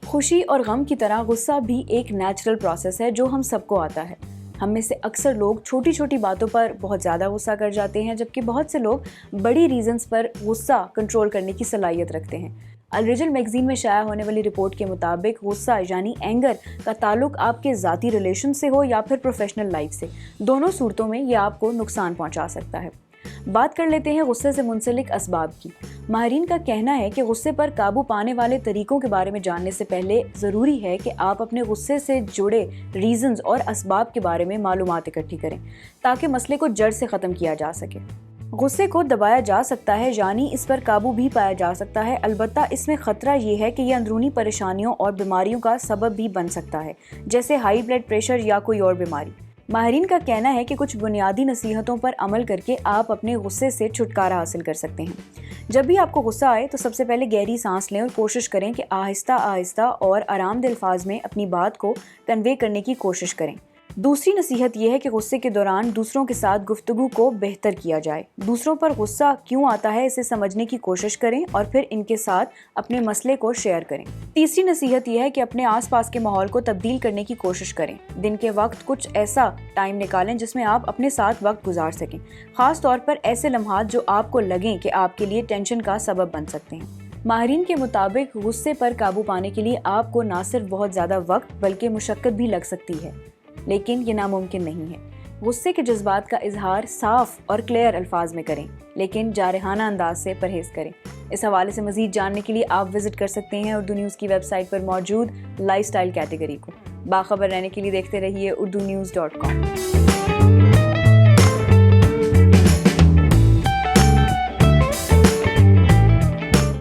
خوشی اور غم کی طرح غصہ بھی ایک نیچرل پروسیس ہے جو ہم سب کو آتا ہے۔ ہم میں سے اکثر لوگ چھوٹی چھوٹی باتوں پر بہت زیادہ غصہ کر جاتے ہیں، جبکہ بہت سے لوگ بڑی ریزنز پر غصہ کنٹرول کرنے کی صلاحیت رکھتے ہیں۔ الریجل میگزین میں شائع ہونے والی رپورٹ کے مطابق غصہ یعنی اینگر کا تعلق آپ کے ذاتی ریلیشن سے ہو یا پھر پروفیشنل لائف سے، دونوں صورتوں میں یہ آپ کو نقصان پہنچا سکتا ہے۔ بات کر لیتے ہیں غصے سے منسلک اسباب کی۔ ماہرین کا کہنا ہے کہ غصے پر قابو پانے والے طریقوں کے بارے میں جاننے سے پہلے ضروری ہے کہ آپ اپنے غصے سے جڑے ریزنز اور اسباب کے بارے میں معلومات اکٹھی کریں تاکہ مسئلے کو جڑ سے ختم کیا جا سکے۔ غصے کو دبایا جا سکتا ہے، یعنی اس پر قابو بھی پایا جا سکتا ہے، البتہ اس میں خطرہ یہ ہے کہ یہ اندرونی پریشانیوں اور بیماریوں کا سبب بھی بن سکتا ہے، جیسے ہائی بلڈ پریشر یا کوئی اور بیماری۔ ماہرین کا کہنا ہے کہ کچھ بنیادی نصیحتوں پر عمل کر کے آپ اپنے غصے سے چھٹکارا حاصل کر سکتے ہیں۔ جب بھی آپ کو غصہ آئے تو سب سے پہلے گہری سانس لیں اور کوشش کریں کہ آہستہ آہستہ اور آرام دہ الفاظ میں اپنی بات کو کنوے کرنے کی کوشش کریں۔ دوسری نصیحت یہ ہے کہ غصے کے دوران دوسروں کے ساتھ گفتگو کو بہتر کیا جائے۔ دوسروں پر غصہ کیوں آتا ہے اسے سمجھنے کی کوشش کریں اور پھر ان کے ساتھ اپنے مسئلے کو شیئر کریں۔ تیسری نصیحت یہ ہے کہ اپنے آس پاس کے ماحول کو تبدیل کرنے کی کوشش کریں۔ دن کے وقت کچھ ایسا ٹائم نکالیں جس میں آپ اپنے ساتھ وقت گزار سکیں، خاص طور پر ایسے لمحات جو آپ کو لگیں کہ آپ کے لیے ٹینشن کا سبب بن سکتے ہیں۔ ماہرین کے مطابق غصے پر قابو پانے کے لیے آپ کو نہ صرف بہت زیادہ وقت بلکہ مشقت بھی لگ سکتی ہے، لیکن یہ ناممکن نہیں ہے۔ غصے کے جذبات کا اظہار صاف اور کلیئر الفاظ میں کریں، لیکن جارحانہ انداز سے پرہیز کریں۔ اس حوالے سے مزید جاننے کے لیے آپ وزٹ کر سکتے ہیں اردو نیوز کی ویب سائٹ پر موجود لائف سٹائل کیٹیگری کو۔ باخبر رہنے کے لیے دیکھتے رہیے urdunews.com۔